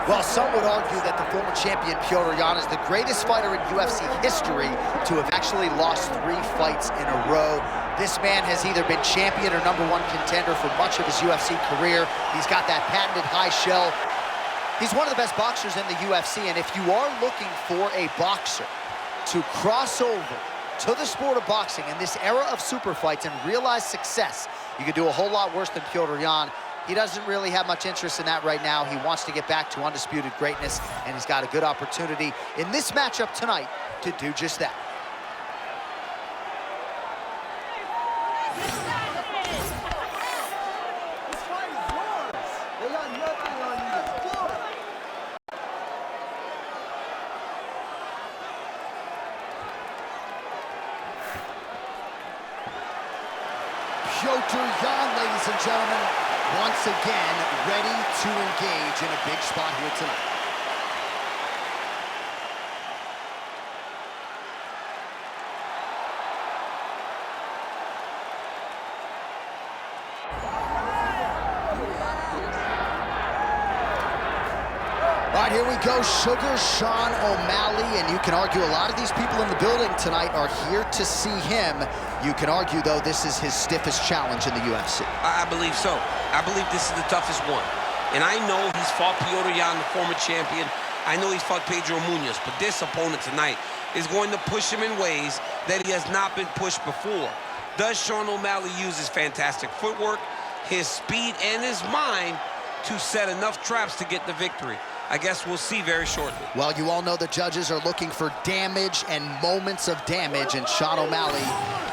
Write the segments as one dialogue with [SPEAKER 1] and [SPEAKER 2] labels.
[SPEAKER 1] Well, some would argue that the former champion Petr is the greatest fighter in UFC history to have actually lost 3 fights in a row. This man has either been champion or #1 contender for much of his UFC career. He's got that patented high shell. He's one of the best boxers in the UFC, and if you are looking for a boxer to cross over to the sport of boxing in this era of super fights and realize success, you could do a whole lot worse than Petr. He doesn't really have much interest in that right now. He wants to get back to undisputed greatness, and he's got a good opportunity in this matchup tonight to do just that. Petr, ladies and gentlemen, once again ready to engage in a big spot here tonight. All right, here we go. Sugar Sean O'Malley, and you can argue a lot of these people in the building tonight are here to see him. You can argue, though, this is his stiffest challenge in the UFC.
[SPEAKER 2] I believe so. I believe this is the toughest one. And I know he's fought Petr, the former champion. I know he's fought Pedro Munoz, but this opponent tonight is going to push him in ways that he has not been pushed before. Does Sean O'Malley use his fantastic footwork, his speed, and his mind to set enough traps to get the victory? I guess we'll see very shortly.
[SPEAKER 1] Well, you all know the judges are looking for damage and moments of damage, and Sean O'Malley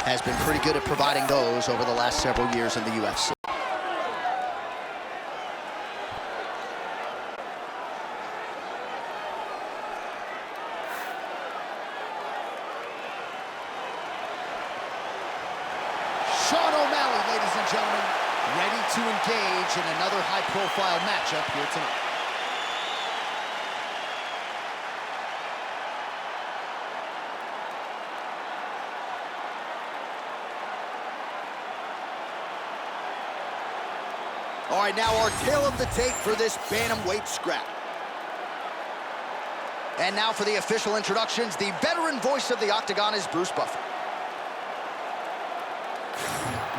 [SPEAKER 1] has been pretty good at providing those over the last several years in the UFC. Sean O'Malley, ladies and gentlemen, ready to engage in another high-profile matchup here tonight. All right, now our tale of the tape for this bantamweight scrap. And now for the official introductions, the veteran voice of the Octagon is Bruce Buffer.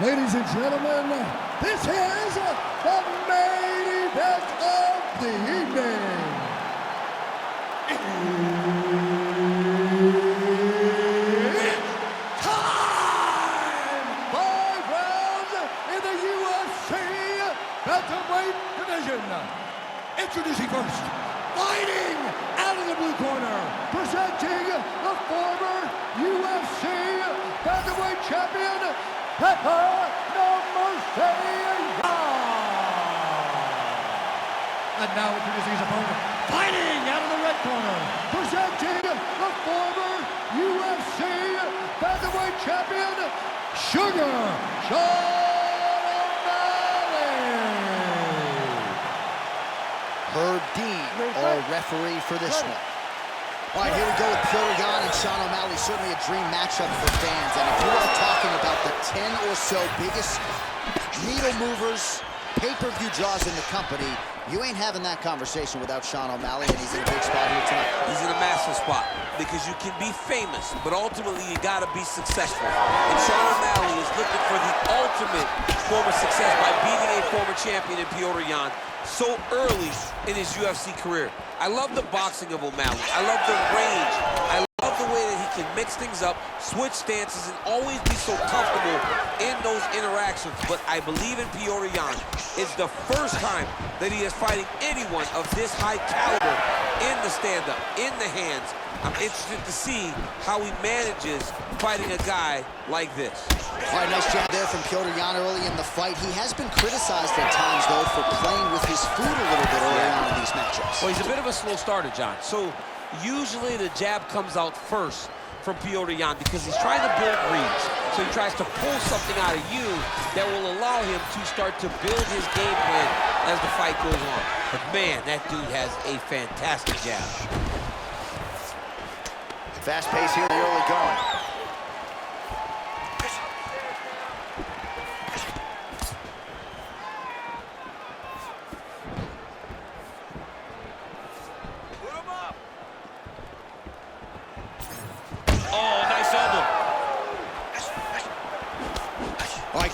[SPEAKER 3] Ladies and gentlemen, this is the main event of the evening. It's time! 5 rounds in the UFC bantamweight division. Introducing first, fighting out of the blue corner, presenting the former UFC bantamweight champion, Petr. And now introducing his opponent, fighting out of the red corner, presenting the former UFC bantamweight champion, Sugar Sean O'Malley.
[SPEAKER 1] Herb Dean, our referee for this one. All right, here we go with Petr and Sean O'Malley. Certainly a dream matchup for fans. And if you are talking about the 10 or so biggest needle movers, pay-per-view draws in the company, you ain't having that conversation without Sean O'Malley, and he's in a big spot here tonight.
[SPEAKER 2] He's in a massive spot because you can be famous, but ultimately you gotta be successful. And Sean O'Malley is looking for the ultimate form of success by beating a former champion in Petr so early in his UFC career. I love the boxing of O'Malley. I love the range. I love the way that he can mix things up, switch stances, and always be so comfortable in those interactions. But I believe in Petr. It's the first time that he is fighting anyone of this high caliber in the stand-up, in the hands. I'm interested to see how he manages fighting a guy like this.
[SPEAKER 1] All right, nice job there from Petr early in the fight. He has been criticized at times, though, for playing with his food a little bit early on in these matchups.
[SPEAKER 2] Well, he's a bit of a slow starter, John. So usually the jab comes out first from Petr because he's trying to build reads. So he tries to pull something out of you that will allow him to start to build his game plan as the fight goes on. But man, that dude has a fantastic jab.
[SPEAKER 1] Fast pace here, the early going.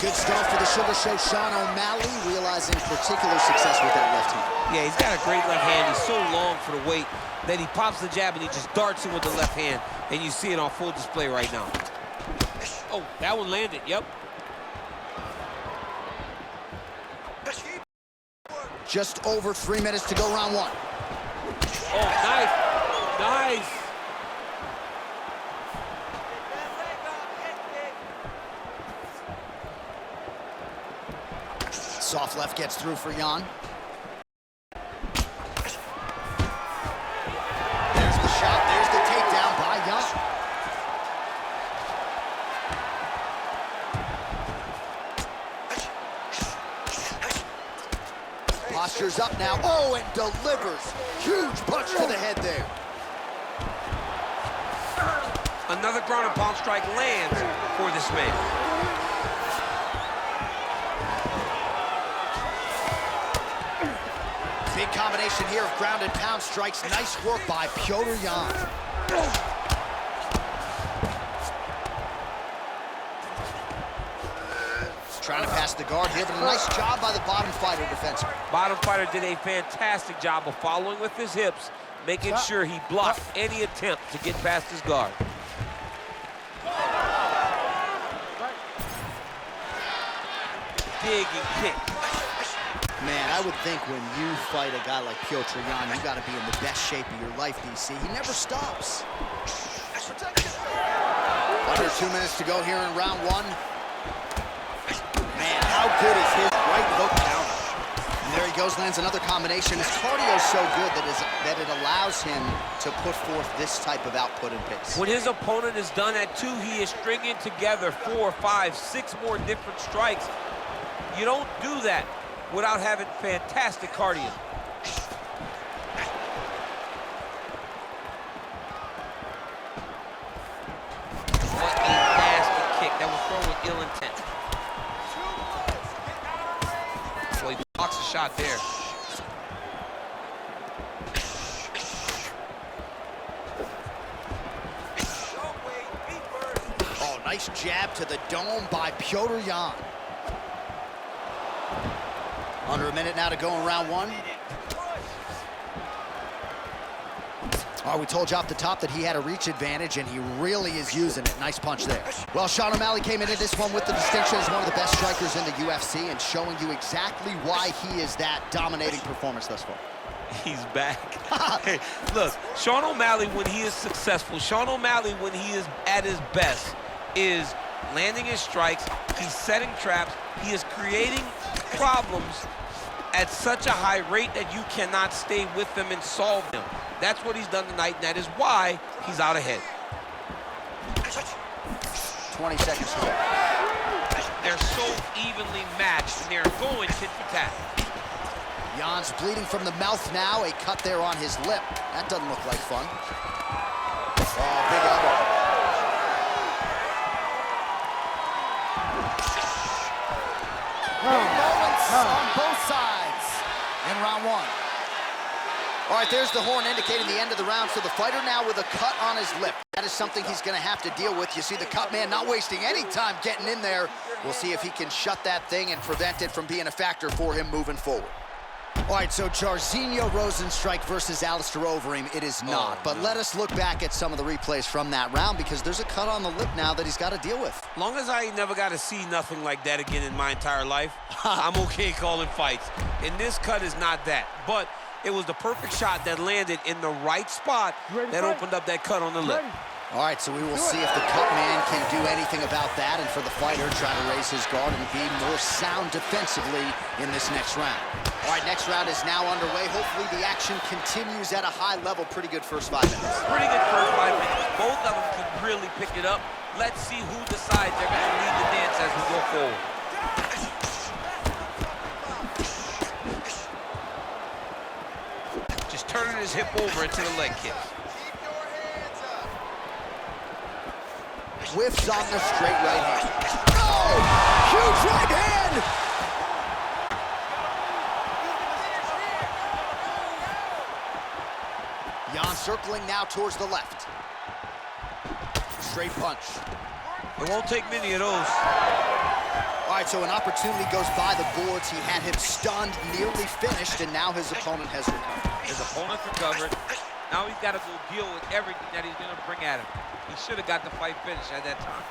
[SPEAKER 1] good start for the Sugar Show. Sean O'Malley realizing particular success with that left hand.
[SPEAKER 2] Yeah, he's got a great left hand. He's so long for the weight that he pops the jab and he just darts in with the left hand, and you see it on full display right now. Oh, that one landed, yep.
[SPEAKER 1] Just over 3 minutes to go, round one.
[SPEAKER 2] Oh, nice, nice.
[SPEAKER 1] Soft left gets through for Jan. There's the shot, there's the takedown by Jan. Posture's up now. Oh, and delivers. Huge punch to the head there.
[SPEAKER 2] Another ground and pound strike lands for this man.
[SPEAKER 1] Big combination here of ground and pound strikes. Nice work by Petr Yan. Trying to pass the guard here, but a nice job by the bottom fighter defenseman.
[SPEAKER 2] Bottom fighter did a fantastic job of following with his hips, making sure he blocked any attempt to get past his guard. Dig and kick.
[SPEAKER 1] Man, I would think when you fight a guy like Petr Yan, you got to be in the best shape of your life, DC. He never stops. Under 2 minutes to go here in round one. Man, how good is his right hook counter? And there he goes, lands another combination. His cardio is so good that it allows him to put forth this type of output and pace.
[SPEAKER 2] When his opponent is done at 2, he is stringing together 4, 5, 6 more different strikes. You don't do that without having fantastic cardio. What a nasty kick. That was thrown with ill intent. Well, he blocks a shot there.
[SPEAKER 1] Oh, nice jab to the dome by Petr Yan. Under a minute now to go in round one. Oh, we told you off the top that he had a reach advantage, and he really is using it. Nice punch there. Well, Sean O'Malley came into this one with the distinction as one of the best strikers in the UFC and showing you exactly why he is that dominating performance thus far.
[SPEAKER 2] He's back. Hey, look, Sean O'Malley, when he is successful, Sean O'Malley, when he is at his best, is landing his strikes, he's setting traps, he is creating problems at such a high rate that you cannot stay with them and solve them. That's what he's done tonight, and that is why he's out ahead.
[SPEAKER 1] 20 seconds to go.
[SPEAKER 2] They're so evenly matched, and they're going tit for tat.
[SPEAKER 1] Jan's bleeding from the mouth now. A cut there on his lip. That doesn't look like fun. Oh, big elbow. Moments on both sides in round one. All right, there's the horn indicating the end of the round. So the fighter now with a cut on his lip. That is something he's going to have to deal with. You see the cut man not wasting any time getting in there. We'll see if he can shut that thing and prevent it from being a factor for him moving forward. All right, so Jairzinho Rozenstruik versus Alistair Overeem, it is not. But let us look back at some of the replays from that round, because there's a cut on the lip now that he's got to deal with.
[SPEAKER 2] Long as I never got to see nothing like that again in my entire life, I'm okay calling fights. And this cut is not that. But it was the perfect shot that landed in the right spot that opened up that cut on the lip.
[SPEAKER 1] All right, so we will see if the cut man can do anything about that, and for the fighter, try to raise his guard and be more sound defensively in this next round. All right, next round is now underway. Hopefully the action continues at a high level. Pretty good first 5 minutes.
[SPEAKER 2] Pretty good first 5 minutes. Both of them can really pick it up. Let's see who decides they're going to lead the dance as we go forward. Just turning his hip over into the leg kick.
[SPEAKER 1] Whiffs on the straight right hand. Oh! Huge right hand! Jan circling now towards the left. Straight punch.
[SPEAKER 2] It won't take many of those.
[SPEAKER 1] All All right, so an opportunity goes by the boards. He had him stunned, nearly finished, and now his opponent has recovered.
[SPEAKER 4] His opponent's recovered. Now he's got to go deal with everything that he's going to bring at him. He should have got the fight finished at that time.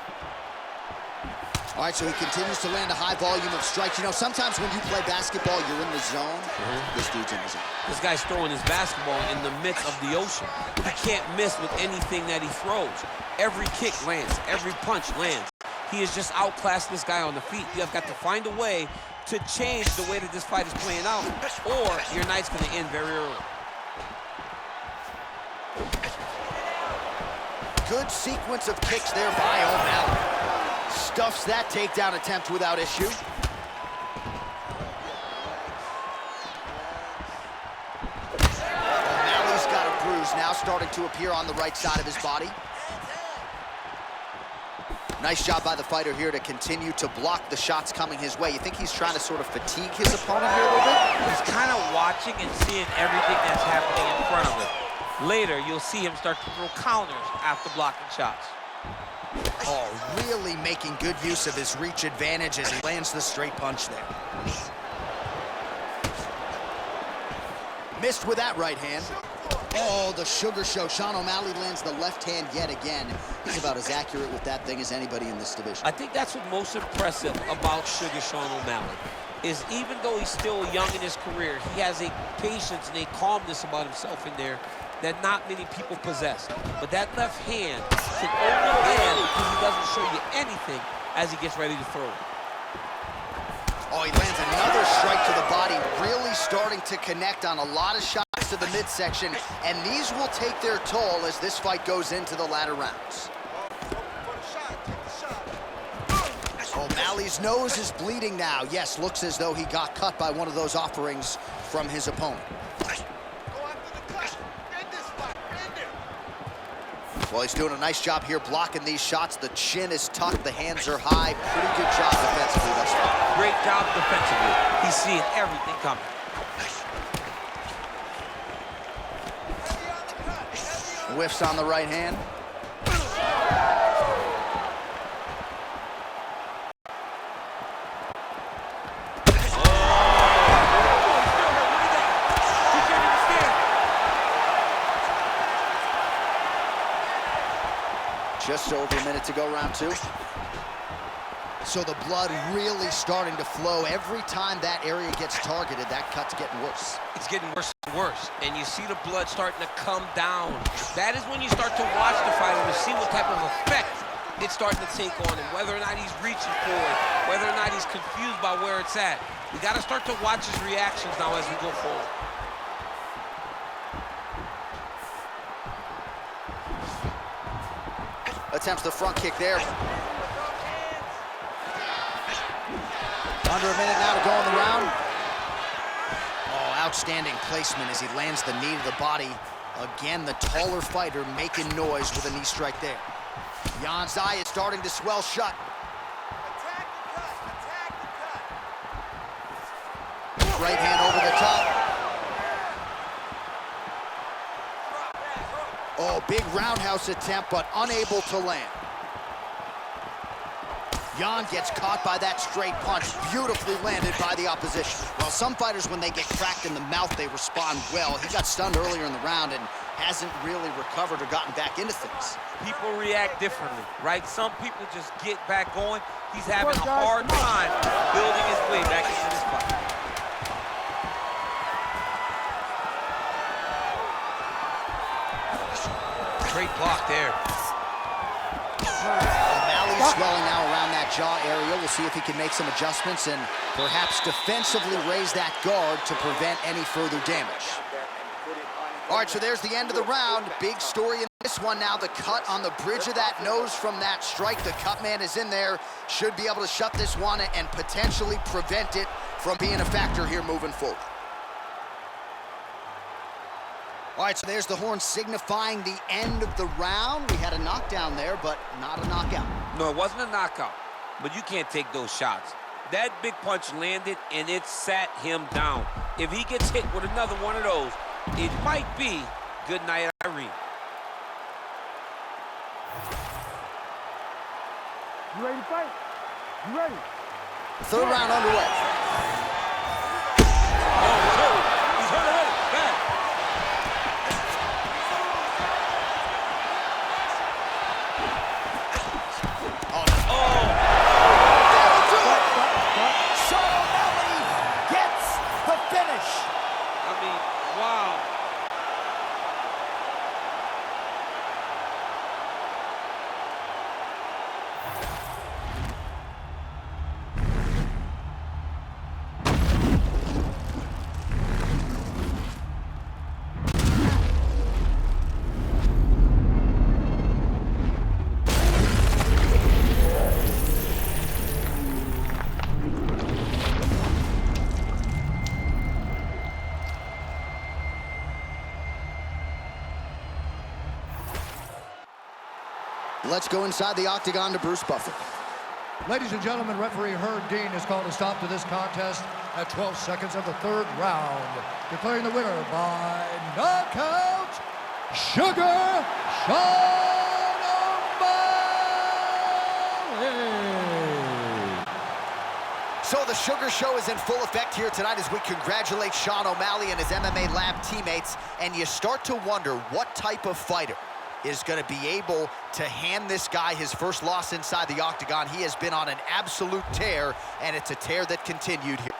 [SPEAKER 1] All right, so he continues to land a high volume of strikes. You know, sometimes when you play basketball, you're in the zone. This dude's in the zone.
[SPEAKER 2] This guy's throwing his basketball in the midst of the ocean. He can't miss with anything that he throws. Every kick lands. Every punch lands. He has just outclassed this guy on the feet. You have got to find a way to change the way that this fight is playing out, or your night's going to end very early.
[SPEAKER 1] Good sequence of kicks there by O'Malley. Stuffs that takedown attempt without issue. O'Malley's got a bruise now starting to appear on the right side of his body. Nice job by the fighter here to continue to block the shots coming his way. You think he's trying to sort of fatigue his opponent here a little bit?
[SPEAKER 4] He's kind of watching and seeing everything that's happening in front of him. Later, you'll see him start to throw counters after blocking shots.
[SPEAKER 1] Oh, really making good use of his reach advantage as he lands the straight punch there. Missed with that right hand. Oh, the sugar show. Sean O'Malley lands the left hand yet again. He's about as accurate with that thing as anybody in this division.
[SPEAKER 2] I think that's what's most impressive about Sugar Sean O'Malley, is even though he's still young in his career, he has a patience and a calmness about himself in there that not many people possess. But that left hand can only land because he doesn't show you anything as he gets ready to throw it.
[SPEAKER 1] Oh, he lands another strike to the body, really starting to connect on a lot of shots to the midsection, and these will take their toll as this fight goes into the latter rounds. O'Malley's nose is bleeding now. Yes, looks as though he got cut by one of those offerings from his opponent. Well, he's doing a nice job here blocking these shots. The chin is tucked, the hands are high. Pretty good job defensively thus far.
[SPEAKER 2] Great job defensively. He's seeing everything coming.
[SPEAKER 1] Whiffs on the right hand. Just over a minute to go, round two. So the blood really starting to flow. Every time that area gets targeted, that cut's getting worse.
[SPEAKER 2] It's getting worse and worse, and you see the blood starting to come down. That is when you start to watch the fighter to see what type of effect it's starting to take on him, whether or not he's reaching for it, whether or not he's confused by where it's at. We got to start to watch his reactions now as we go forward.
[SPEAKER 1] Attempts the front kick there. Under a minute now to go in the round. Oh, outstanding placement as he lands the knee to the body. Again, the taller fighter making noise with a knee strike there. Jan's eye is starting to swell shut. Right hand over the top. Oh, big roundhouse attempt, but unable to land. Jan gets caught by that straight punch, beautifully landed by the opposition. Well, some fighters, when they get cracked in the mouth, they respond well. He got stunned earlier in the round and hasn't really recovered or gotten back into things.
[SPEAKER 4] People react differently, right? Some people just get back going. He's having a hard time building his way back into this fight. Great block there.
[SPEAKER 1] O'Malley's swelling now around that jaw area. We'll see if he can make some adjustments and perhaps defensively raise that guard to prevent any further damage. All right, so there's the end of the round. Big story in this one now. The cut on the bridge of that nose from that strike. The cut man is in there. Should be able to shut this one and potentially prevent it from being a factor here moving forward. All right, so there's the horn signifying the end of the round. We had a knockdown there, but not a knockout.
[SPEAKER 2] No, it wasn't a knockout, but you can't take those shots. That big punch landed, and it sat him down. If he gets hit with another one of those, it might be good night, Irene.
[SPEAKER 3] You ready to fight? You ready?
[SPEAKER 1] Third round underway.
[SPEAKER 4] He's hurt already. Bad.
[SPEAKER 1] Sean O'Malley gets the finish.
[SPEAKER 4] I mean, wow.
[SPEAKER 1] Let's go inside the octagon to Bruce Buffer.
[SPEAKER 3] Ladies and gentlemen, referee Herb Dean has called a stop to this contest at 12 seconds of the third round, declaring the winner by knockout, Sugar Sean O'Malley.
[SPEAKER 1] So the Sugar Show is in full effect here tonight as we congratulate Sean O'Malley and his MMA Lab teammates, and you start to wonder what type of fighter is going to be able to hand this guy his first loss inside the octagon. He has been on an absolute tear, and it's a tear that continued here.